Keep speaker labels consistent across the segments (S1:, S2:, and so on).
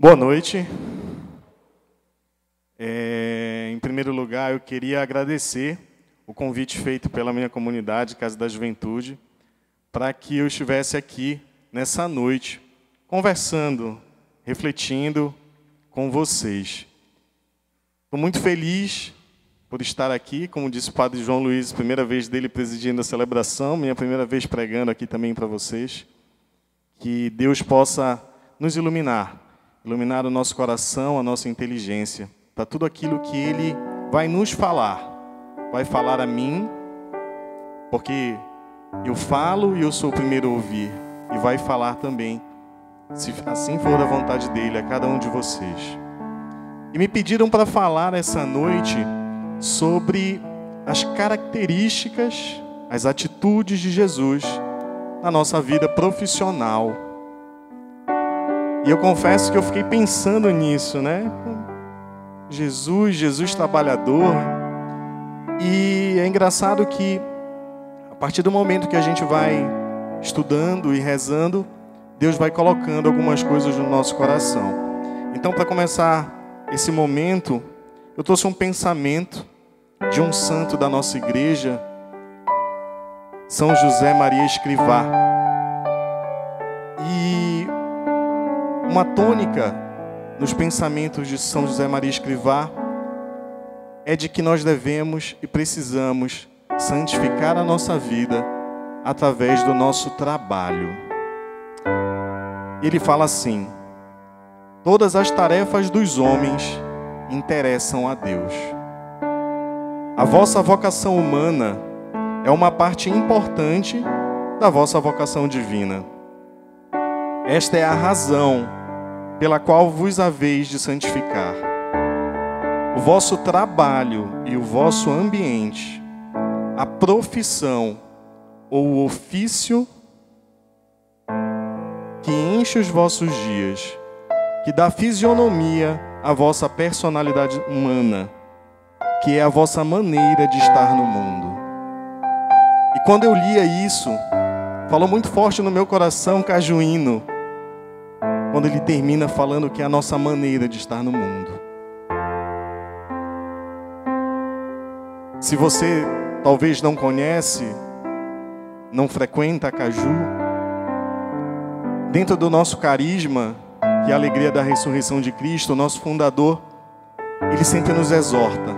S1: Boa noite. Em primeiro lugar, eu queria agradecer o convite feito pela minha comunidade, Casa da Juventude, para que eu estivesse aqui nessa noite, conversando, refletindo com vocês. Estou muito feliz por estar aqui, como disse o Padre João Luiz, primeira vez dele presidindo a celebração, minha primeira vez pregando aqui também para vocês. Que Deus possa nos iluminar o nosso coração, a nossa inteligência, para tudo aquilo que Ele vai nos falar. Vai falar a mim, porque eu falo e eu sou o primeiro a ouvir. E vai falar também, se assim for da vontade dEle, a cada um de vocês. E me pediram para falar essa noite sobre as características, as atitudes de Jesus na nossa vida profissional. E eu confesso que eu fiquei pensando nisso, né? Jesus trabalhador. E é engraçado que, a partir do momento que a gente vai estudando e rezando, Deus vai colocando algumas coisas no nosso coração. Então, para começar esse momento, eu trouxe um pensamento de um santo da nossa igreja, São José Maria Escrivá. E uma tônica nos pensamentos de São José Maria Escrivá é de que nós devemos e precisamos santificar a nossa vida através do nosso trabalho. Ele fala assim: todas as tarefas dos homens interessam a Deus. A vossa vocação humana é uma parte importante da vossa vocação divina. Esta é a razão pela qual vos haveis de santificar. O vosso trabalho e o vosso ambiente, a profissão ou o ofício que enche os vossos dias, que dá fisionomia à vossa personalidade humana, que é a vossa maneira de estar no mundo. E quando eu lia isso, falou muito forte no meu coração cajuíno, quando ele termina falando que é a nossa maneira de estar no mundo. Se você talvez não conhece, não frequenta a Caju, dentro do nosso carisma, que é a alegria da ressurreição de Cristo, o nosso fundador, ele sempre nos exorta,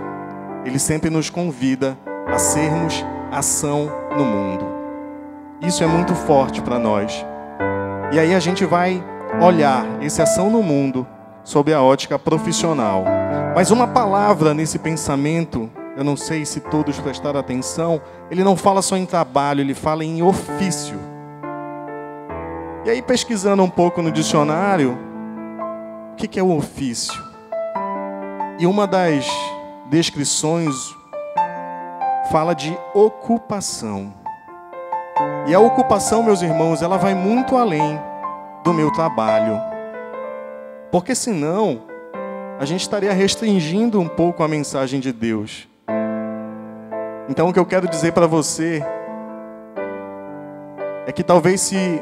S1: ele sempre nos convida a sermos ação no mundo. Isso é muito forte para nós. E aí a gente vai olhar essa ação no mundo sob a ótica profissional. Mas uma palavra nesse pensamento, eu não sei se todos prestaram atenção, ele não fala só em trabalho, ele fala em ofício. E aí, pesquisando um pouco no dicionário, o que é o ofício? E uma das descrições fala de ocupação. E a ocupação, meus irmãos, ela vai muito além do meu trabalho. Porque senão, a gente estaria restringindo um pouco a mensagem de Deus. Então, o que eu quero dizer para você é que talvez se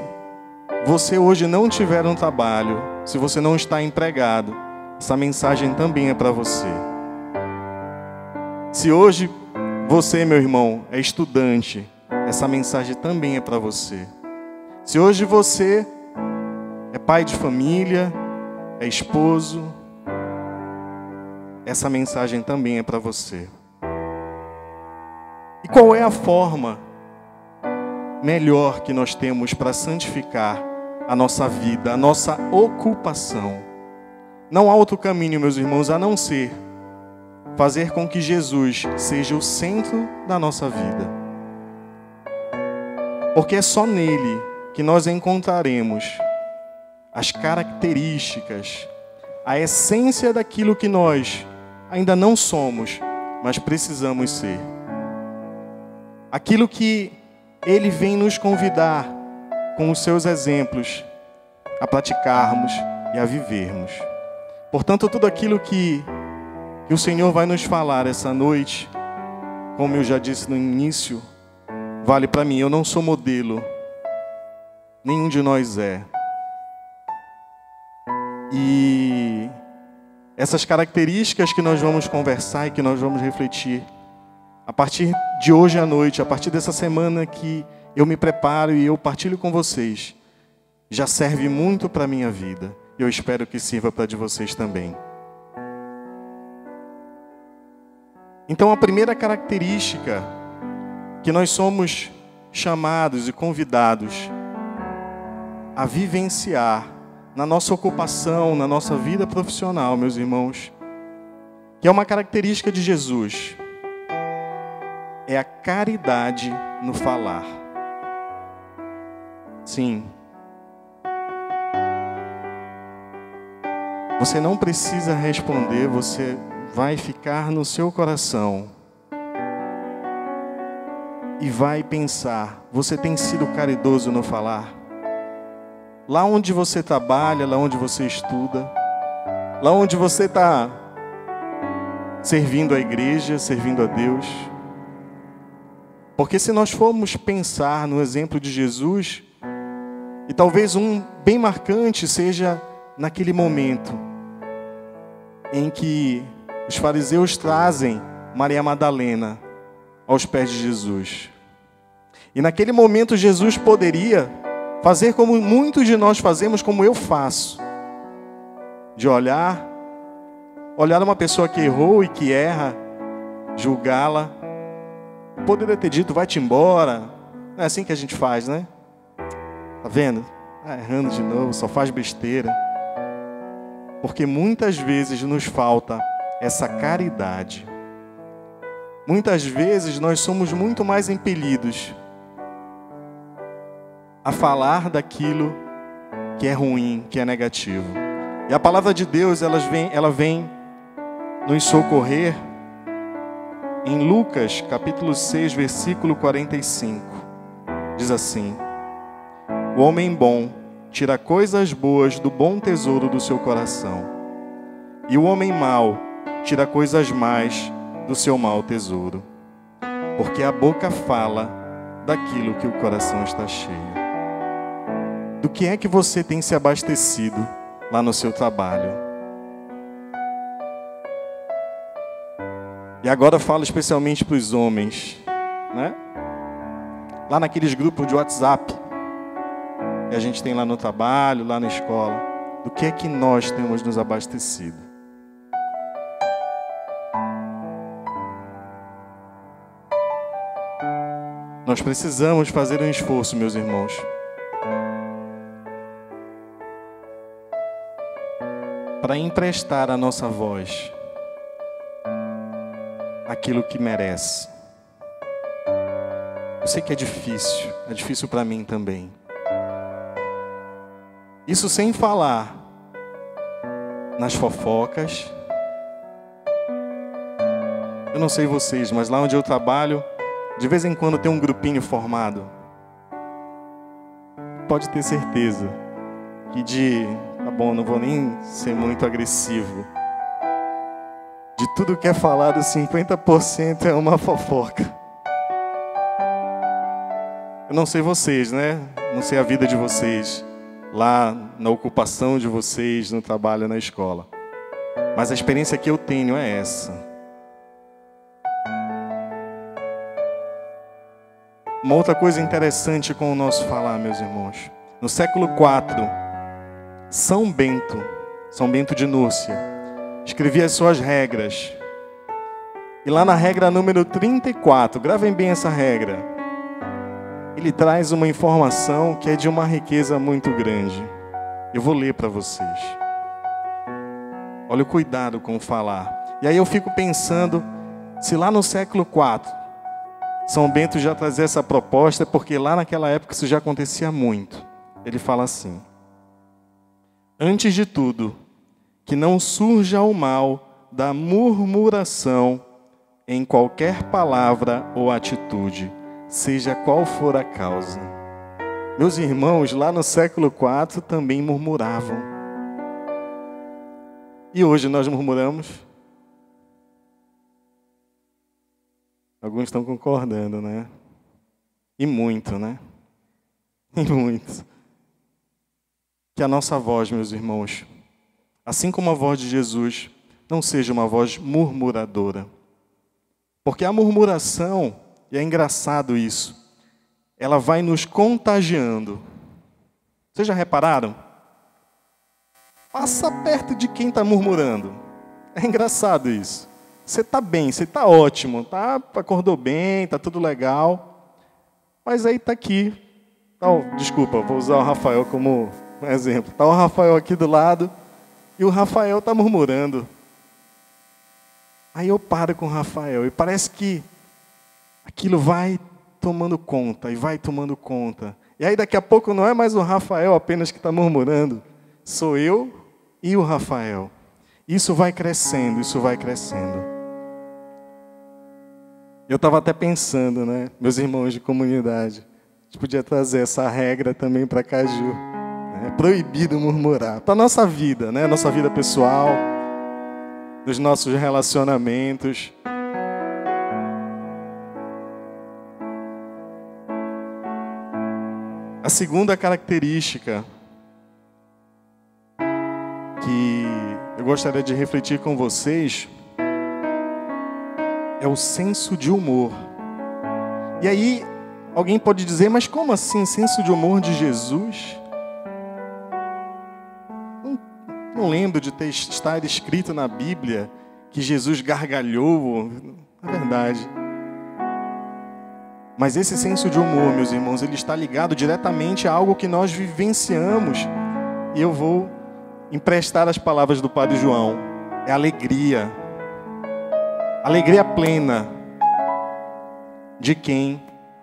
S1: você hoje não tiver um trabalho, se você não está empregado, essa mensagem também é para você. Se hoje você, meu irmão, é estudante, essa mensagem também é para você. Se hoje você é pai de família, é esposo, essa mensagem também é para você. E qual é a forma melhor que nós temos para santificar a nossa vida, a nossa ocupação? Não há outro caminho, meus irmãos, a não ser fazer com que Jesus seja o centro da nossa vida. Porque é só nele que nós encontraremos as características, a essência daquilo que nós ainda não somos, mas precisamos ser. Aquilo que Ele vem nos convidar, com os seus exemplos, a praticarmos e a vivermos. Portanto, tudo aquilo que o Senhor vai nos falar essa noite, como eu já disse no início, vale para mim. Eu não sou modelo, nenhum de nós é. E essas características que nós vamos conversar e que nós vamos refletir a partir de hoje à noite, a partir dessa semana que eu me preparo e eu partilho com vocês, já serve muito para a minha vida. Eu espero que sirva para a de vocês também. Então, a primeira característica que nós somos chamados e convidados a vivenciar na nossa ocupação, na nossa vida profissional, meus irmãos, que é uma característica de Jesus, é a caridade no falar. Sim. Você não precisa responder, você vai ficar no seu coração e vai pensar: você tem sido caridoso no falar? Lá onde você trabalha, lá onde você estuda, lá onde você está servindo a igreja, servindo a Deus. Porque se nós formos pensar no exemplo de Jesus, e talvez um bem marcante seja naquele momento em que os fariseus trazem Maria Madalena aos pés de Jesus. E naquele momento Jesus poderia fazer como muitos de nós fazemos, como eu faço, de olhar uma pessoa que errou e que erra, julgá-la. Poderia ter dito: vai-te embora. Não é assim que a gente faz, né? Tá vendo? Errando de novo, só faz besteira. Porque muitas vezes nos falta essa caridade. Muitas vezes nós somos muito mais impelidos a falar daquilo que é ruim, que é negativo. E a palavra de Deus, ela vem nos socorrer em Lucas, capítulo 6, versículo 45. Diz assim: o homem bom tira coisas boas do bom tesouro do seu coração, e o homem mau tira coisas más do seu mau tesouro, porque a boca fala daquilo que o coração está cheio. Do que é que você tem se abastecido lá no seu trabalho? E agora eu falo especialmente para os homens, né? Lá naqueles grupos de WhatsApp que a gente tem lá no trabalho, lá na escola, do que é que nós temos nos abastecido? Nós precisamos fazer um esforço, meus irmãos, para emprestar a nossa voz aquilo que merece. Eu sei que é difícil para mim também. Isso sem falar nas fofocas. Eu não sei vocês, mas lá onde eu trabalho, de vez em quando tem um grupinho formado. Pode ter certeza que tá bom, não vou nem ser muito agressivo. De tudo que é falado, 50% é uma fofoca. Eu não sei vocês, né? Não sei a vida de vocês, lá na ocupação de vocês, no trabalho, na escola. Mas a experiência que eu tenho é essa. Uma outra coisa interessante com o nosso falar, meus irmãos. No século IV, São Bento de Núrcia, escrevia as suas regras. E lá na regra número 34, gravem bem essa regra, ele traz uma informação que é de uma riqueza muito grande. Eu vou ler para vocês. Olha o cuidado com o falar. E aí eu fico pensando, se lá no século IV, São Bento já trazia essa proposta, porque lá naquela época isso já acontecia muito. Ele fala assim: antes de tudo, que não surja o mal da murmuração em qualquer palavra ou atitude, seja qual for a causa. Meus irmãos, lá no século IV também murmuravam. E hoje nós murmuramos? Alguns estão concordando, né? E muito, né? E muito. Que a nossa voz, meus irmãos, assim como a voz de Jesus, não seja uma voz murmuradora. Porque a murmuração, e é engraçado isso, ela vai nos contagiando. Vocês já repararam? Passa perto de quem está murmurando. É engraçado isso. Você está bem, você está ótimo, acordou bem, está tudo legal. Mas aí está aqui. Desculpa, vou usar o Rafael como exemplo. Está o Rafael aqui do lado e o Rafael está murmurando. Aí eu paro com o Rafael e parece que aquilo vai tomando conta e vai tomando conta. E aí daqui a pouco não é mais o Rafael apenas que está murmurando. Sou eu e o Rafael. Isso vai crescendo, isso vai crescendo. Eu estava até pensando, né, meus irmãos de comunidade, a gente podia trazer essa regra também para Caju. É proibido murmurar. Para a nossa vida, né, nossa vida pessoal, nos nossos relacionamentos. A segunda característica que eu gostaria de refletir com vocês é o senso de humor. E aí, alguém pode dizer, mas como assim, senso de humor de Jesus? Não lembro de estar escrito na Bíblia que Jesus gargalhou. É verdade. Mas esse senso de humor, meus irmãos, ele está ligado diretamente a algo que nós vivenciamos. E eu vou emprestar as palavras do Padre João. É alegria. Alegria plena de quem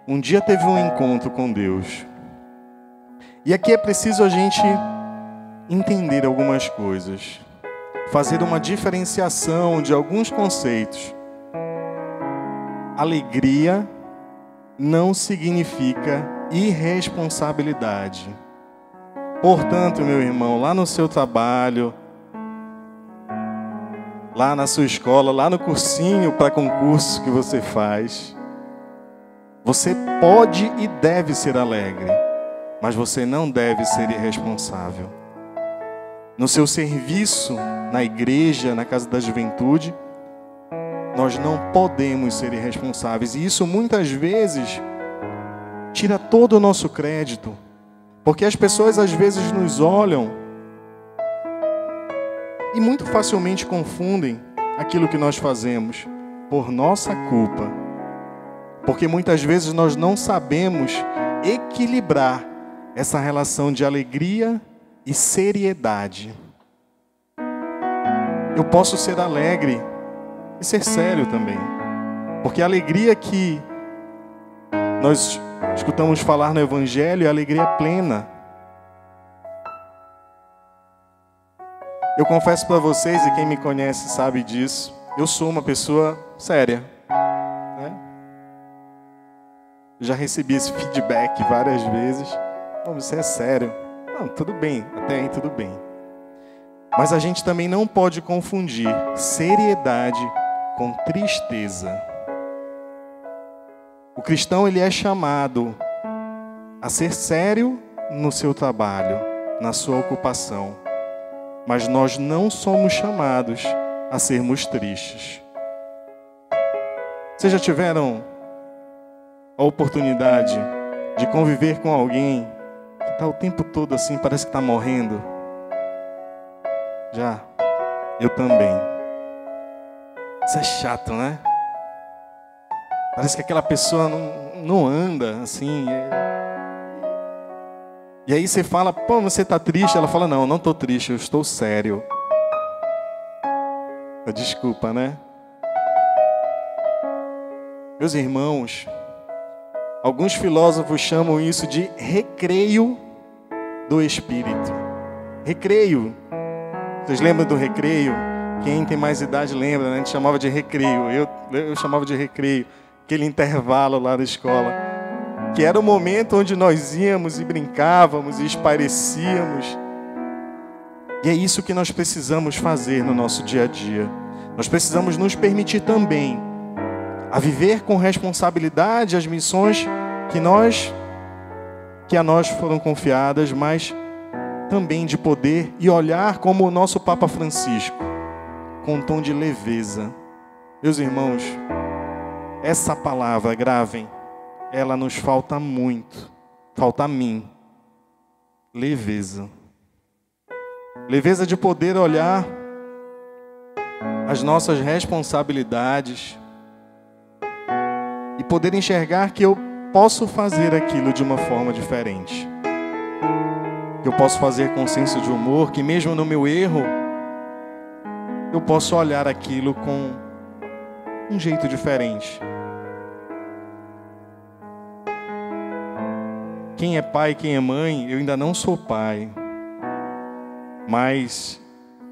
S1: um dia teve um encontro com Deus. E aqui é preciso a gente entender algumas coisas. Fazer uma diferenciação de alguns conceitos. Alegria não significa irresponsabilidade. Portanto, meu irmão, lá no seu trabalho, lá na sua escola, lá no cursinho para concurso que você faz, você pode e deve ser alegre, mas você não deve ser irresponsável. No seu serviço, na igreja, na casa da juventude, nós não podemos ser irresponsáveis. E isso muitas vezes tira todo o nosso crédito. Porque as pessoas às vezes nos olham e muito facilmente confundem aquilo que nós fazemos por nossa culpa. Porque muitas vezes nós não sabemos equilibrar essa relação de alegria e seriedade. Eu posso ser alegre e ser sério também. Porque a alegria que nós escutamos falar no Evangelho é a alegria plena. Eu confesso para vocês, e quem me conhece sabe disso, eu sou uma pessoa séria. Né? Já recebi esse feedback várias vezes. Oh, você é sério. Não, tudo bem, até aí tudo bem. Mas a gente também não pode confundir seriedade com tristeza. O cristão, ele é chamado a ser sério no seu trabalho, na sua ocupação. Mas nós não somos chamados a sermos tristes. Vocês já tiveram a oportunidade de conviver com alguém que está o tempo todo assim, parece que está morrendo? Já? Eu também. Isso é chato, né? Parece que aquela pessoa não anda, assim. E aí você fala, pô, você está triste? Ela fala, não estou triste, eu estou sério. Desculpa, né? Meus irmãos, alguns filósofos chamam isso de recreio do espírito. Recreio. Vocês lembram do recreio? Quem tem mais idade lembra, né? A gente chamava de recreio. Eu chamava de recreio. Aquele intervalo lá da escola. Que era o momento onde nós íamos e brincávamos e espairecíamos. E é isso que nós precisamos fazer no nosso dia a dia. Nós precisamos nos permitir também a viver com responsabilidade as missões que a nós foram confiadas, mas também de poder e olhar como o nosso Papa Francisco, com um tom de leveza. Meus irmãos, essa palavra, gravem, ela nos falta muito, falta a mim. Leveza. Leveza de poder olhar as nossas responsabilidades e poder enxergar que eu posso fazer aquilo de uma forma diferente. Que eu posso fazer com senso de humor, que mesmo no meu erro, eu posso olhar aquilo com um jeito diferente. Quem é pai, quem é mãe, eu ainda não sou pai. Mas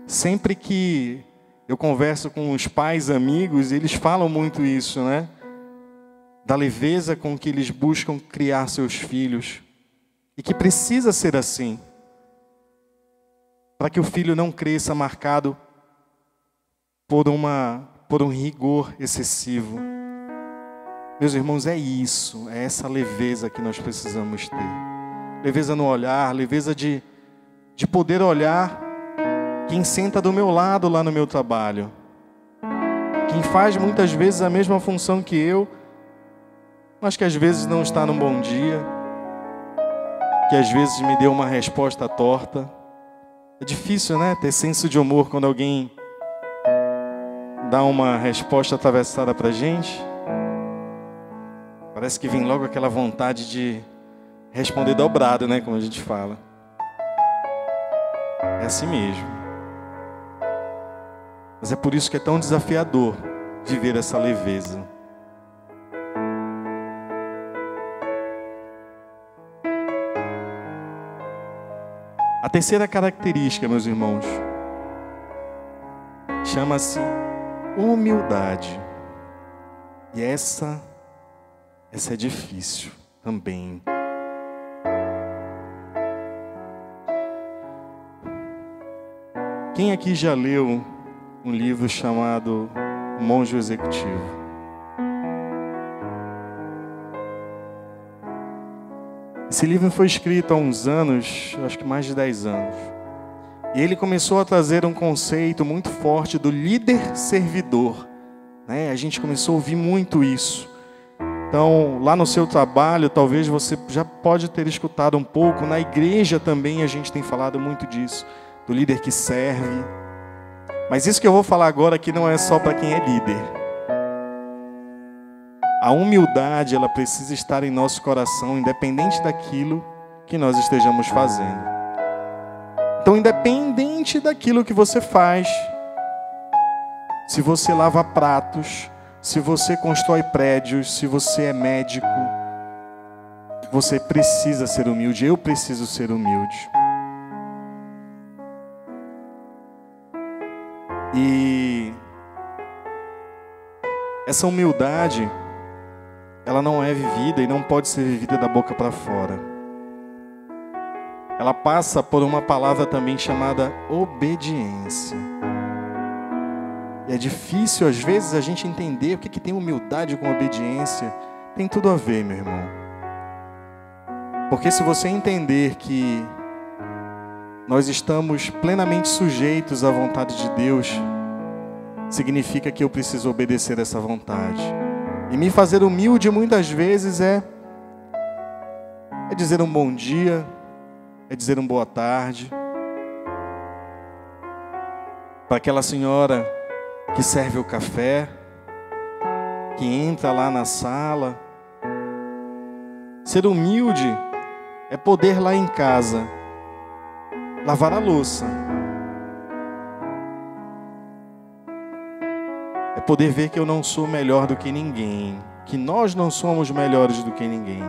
S1: sempre que eu converso com os pais amigos, eles falam muito isso, né? Da leveza com que eles buscam criar seus filhos. E que precisa ser assim. Para que o filho não cresça marcado por um rigor excessivo. Meus irmãos, é isso, é essa leveza que nós precisamos ter. Leveza no olhar, leveza de poder olhar quem senta do meu lado lá no meu trabalho. Quem faz muitas vezes a mesma função que eu, mas que às vezes não está num bom dia, que às vezes me deu uma resposta torta. É difícil, né, ter senso de humor quando alguém dá uma resposta atravessada pra gente. Parece que vem logo aquela vontade de responder dobrado, né? Como a gente fala. É assim mesmo. Mas é por isso que é tão desafiador viver essa leveza. A terceira característica, meus irmãos, chama-se humildade. E essa é difícil também. Quem aqui já leu um livro chamado O Monge Executivo? Esse livro foi escrito há uns anos, acho que mais de 10 anos. E ele começou a trazer um conceito muito forte do líder servidor, né? A gente começou a ouvir muito isso. Então, lá no seu trabalho, talvez você já pode ter escutado um pouco. Na igreja também a gente tem falado muito disso, do líder que serve. Mas isso que eu vou falar agora aqui não é só para quem é líder. A humildade, ela precisa estar em nosso coração, independente daquilo que nós estejamos fazendo. Então, independente daquilo que você faz, se você lava pratos, se você constrói prédios, se você é médico, você precisa ser humilde. Eu preciso ser humilde. E essa humildade, ela não é vivida e não pode ser vivida da boca para fora. Ela passa por uma palavra também chamada obediência. E é difícil, às vezes, a gente entender o que tem humildade com obediência. Tem tudo a ver, meu irmão. Porque se você entender que nós estamos plenamente sujeitos à vontade de Deus, significa que eu preciso obedecer essa vontade. E me fazer humilde, muitas vezes, é dizer um bom dia, é dizer uma boa tarde. Para aquela senhora que serve o café, que entra lá na sala. Ser humilde é poder lá em casa lavar a louça. É poder ver que eu não sou melhor do que ninguém, que nós não somos melhores do que ninguém.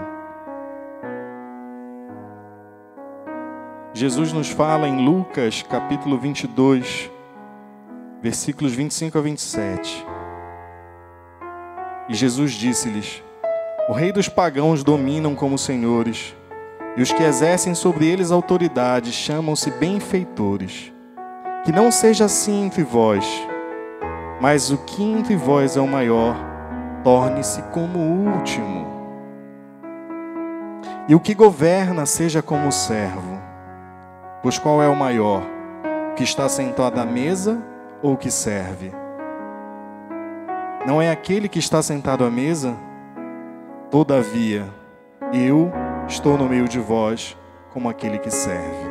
S1: Jesus nos fala em Lucas, capítulo 22, versículos 25 a 27. E Jesus disse-lhes: o rei dos pagãos dominam como senhores, e os que exercem sobre eles autoridade chamam-se benfeitores. Que não seja assim entre vós, mas o que entre vós é o maior, torne-se como o último. E o que governa seja como o servo. Pois qual é o maior? O que está sentado à mesa ou o que serve? Não é aquele que está sentado à mesa? Todavia, eu estou no meio de vós como aquele que serve.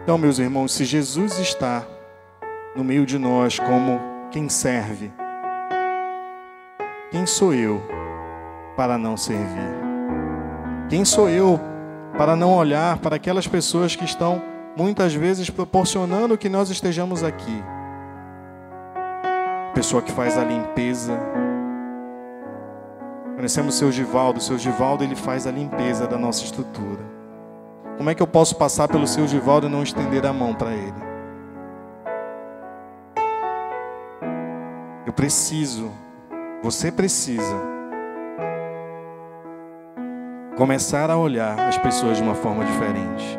S1: Então, meus irmãos, se Jesus está no meio de nós como quem serve, quem sou eu para não servir? Quem sou eu para não olhar para aquelas pessoas que estão muitas vezes proporcionando que nós estejamos aqui? Pessoa que faz a limpeza. Conhecemos o seu Givaldo ele faz a limpeza da nossa estrutura. Como é que eu posso passar pelo seu Givaldo e não estender a mão para ele? Eu preciso, você precisa começar a olhar as pessoas de uma forma diferente.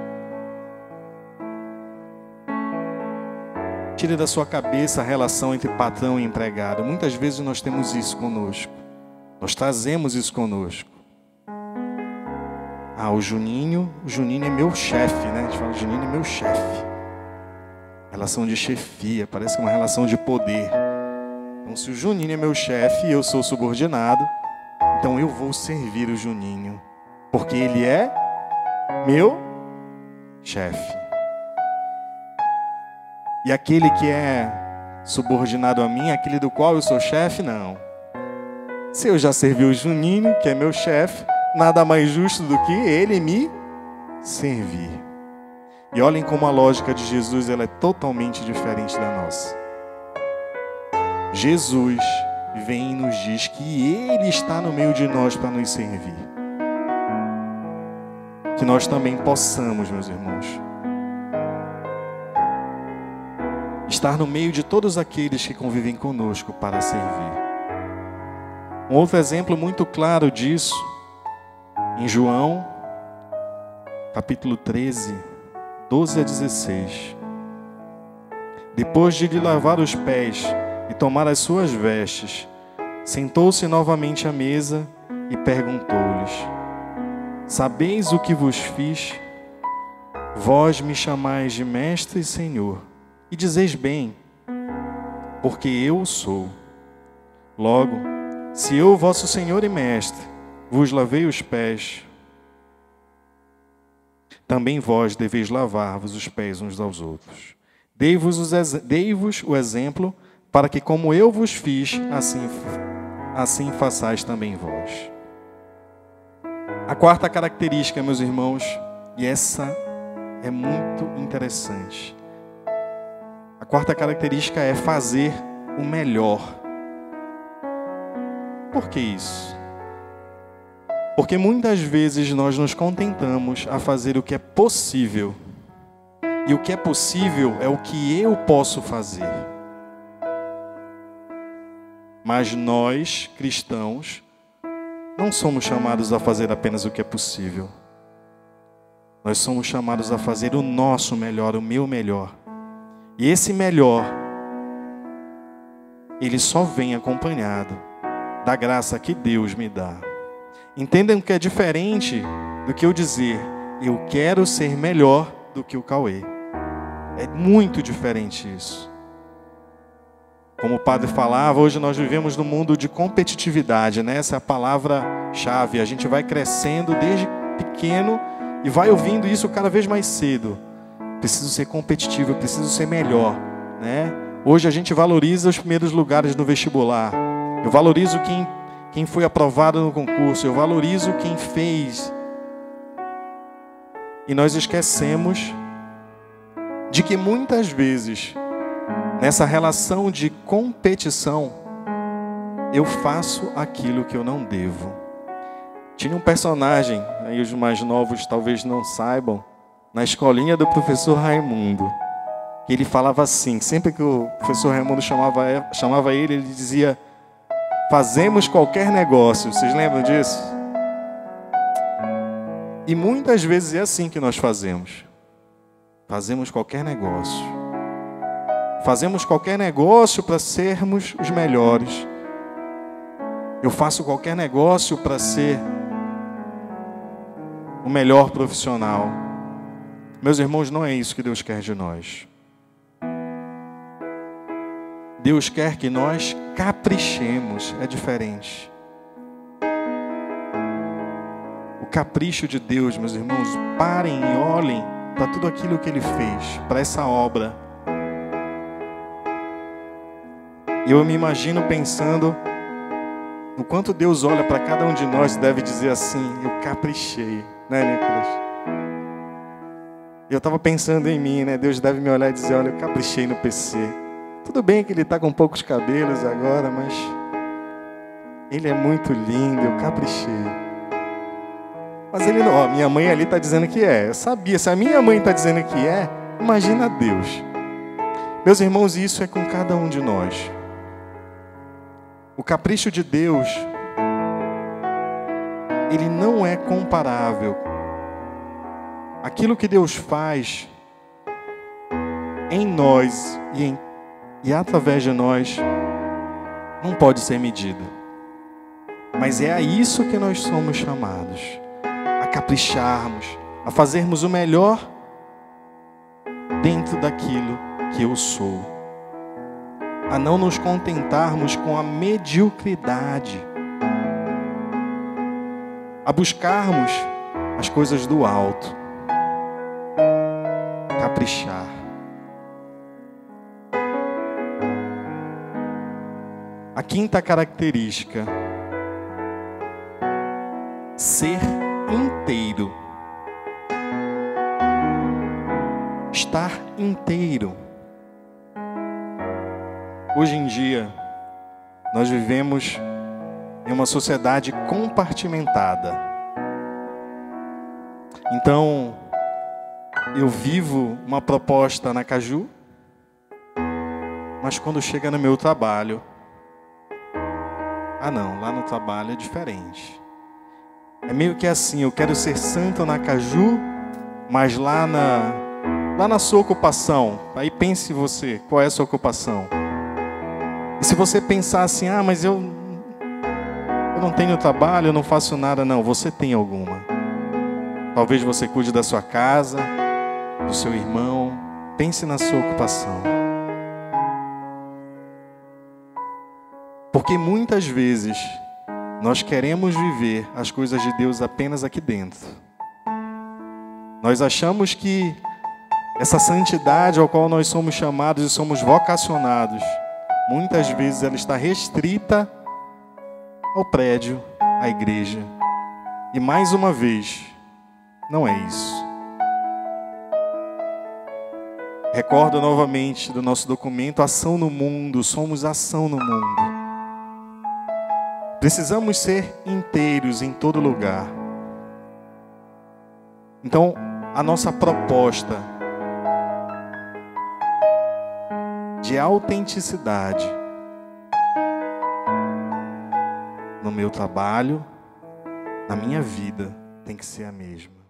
S1: Tire da sua cabeça a relação entre patrão e empregado. Muitas vezes nós temos isso conosco. Nós trazemos isso conosco. O Juninho é meu chefe, né? A gente fala, Juninho é meu chefe. Relação de chefia, parece que é uma relação de poder. Então, se o Juninho é meu chefe e eu sou subordinado, então eu vou servir o Juninho, porque ele é meu chefe. E aquele que é subordinado a mim, aquele do qual eu sou chefe, não. Se eu já servi o Juninho, que é meu chefe, nada mais justo do que ele me servir. E olhem como a lógica de Jesus ela é totalmente diferente da nossa. Jesus vem e nos diz que Ele está no meio de nós para nos servir. Que nós também possamos, meus irmãos, estar no meio de todos aqueles que convivem conosco para servir. Um outro exemplo muito claro disso, em João, capítulo 13, 12 a 16. Depois de lhe lavar os pés e tomar as suas vestes, sentou-se novamente à mesa e perguntou-lhes: Sabeis o que vos fiz? Vós me chamais de mestre e senhor, e dizeis bem, porque eu o sou. Logo, se eu, vosso senhor e mestre, vos lavei os pés, também vós deveis lavar-vos os pés uns aos outros. Dei-vos o exemplo, para que como eu vos fiz, assim façais também vós. A quarta característica, meus irmãos, e essa é muito interessante. A quarta característica é fazer o melhor. Por que isso? Porque muitas vezes nós nos contentamos a fazer o que é possível. E o que é possível é o que eu posso fazer. Mas nós, cristãos, não somos chamados a fazer apenas o que é possível. Nós somos chamados a fazer o nosso melhor, o meu melhor. E esse melhor, ele só vem acompanhado da graça que Deus me dá. Entendam que é diferente do que eu dizer, eu quero ser melhor do que o Cauê. É muito diferente isso. Como o padre falava, hoje nós vivemos num mundo de competitividade, né? Essa é a palavra-chave. A gente vai crescendo desde pequeno e vai ouvindo isso cada vez mais cedo. Preciso ser competitivo, eu preciso ser melhor, né? Hoje a gente valoriza os primeiros lugares no vestibular. Eu valorizo quem foi aprovado no concurso. Eu valorizo quem fez. E nós esquecemos de que muitas vezes, nessa relação de competição, eu faço aquilo que eu não devo. Tinha um personagem, aí os mais novos talvez não saibam, na escolinha do professor Raimundo, que ele falava assim, sempre que o professor Raimundo chamava ele dizia: fazemos qualquer negócio. Vocês lembram disso? E muitas vezes é assim que nós fazemos. Fazemos qualquer negócio. Fazemos qualquer negócio para sermos os melhores. Eu faço qualquer negócio para ser o melhor profissional. Meus irmãos, não é isso que Deus quer de nós. Deus quer que nós caprichemos, é diferente. O capricho de Deus, meus irmãos, parem e olhem para tudo aquilo que Ele fez, para essa obra. Eu me imagino pensando no quanto Deus olha para cada um de nós e deve dizer assim: eu caprichei, né, Nicolas? Eu estava pensando em mim, né? Deus deve me olhar e dizer: olha, eu caprichei no PC. Tudo bem que ele está com poucos cabelos agora, mas ele é muito lindo, eu caprichei. Mas ele não, ó, minha mãe ali está dizendo que é. Eu sabia, se a minha mãe está dizendo que é, imagina Deus. Meus irmãos, isso é com cada um de nós. O capricho de Deus, ele não é comparável. Aquilo que Deus faz em nós e através de nós não pode ser medido. Mas é a isso que nós somos chamados, a capricharmos, a fazermos o melhor dentro daquilo que eu sou, a não nos contentarmos com a mediocridade, a buscarmos as coisas do alto, caprichar. A quinta característica: ser inteiro. Estar inteiro. Hoje em dia, nós vivemos em uma sociedade compartimentada. Então, eu vivo uma proposta na Caju, mas quando chega no meu trabalho, não, lá no trabalho é diferente. É meio que assim, eu quero ser santo na Caju, mas lá na sua ocupação, aí pense você, qual é a sua ocupação? E se você pensar assim, mas eu não tenho trabalho, eu não faço nada, não, você tem alguma. Talvez você cuide da sua casa, do seu irmão, pense na sua ocupação. Porque muitas vezes nós queremos viver as coisas de Deus apenas aqui dentro. Nós achamos que essa santidade ao qual nós somos chamados e somos vocacionados, muitas vezes ela está restrita ao prédio, à igreja. E mais uma vez, não é isso. Recordo novamente do nosso documento, Ação no Mundo, somos ação no mundo. Precisamos ser inteiros em todo lugar. Então, a nossa proposta de autenticidade no meu trabalho, na minha vida, tem que ser a mesma.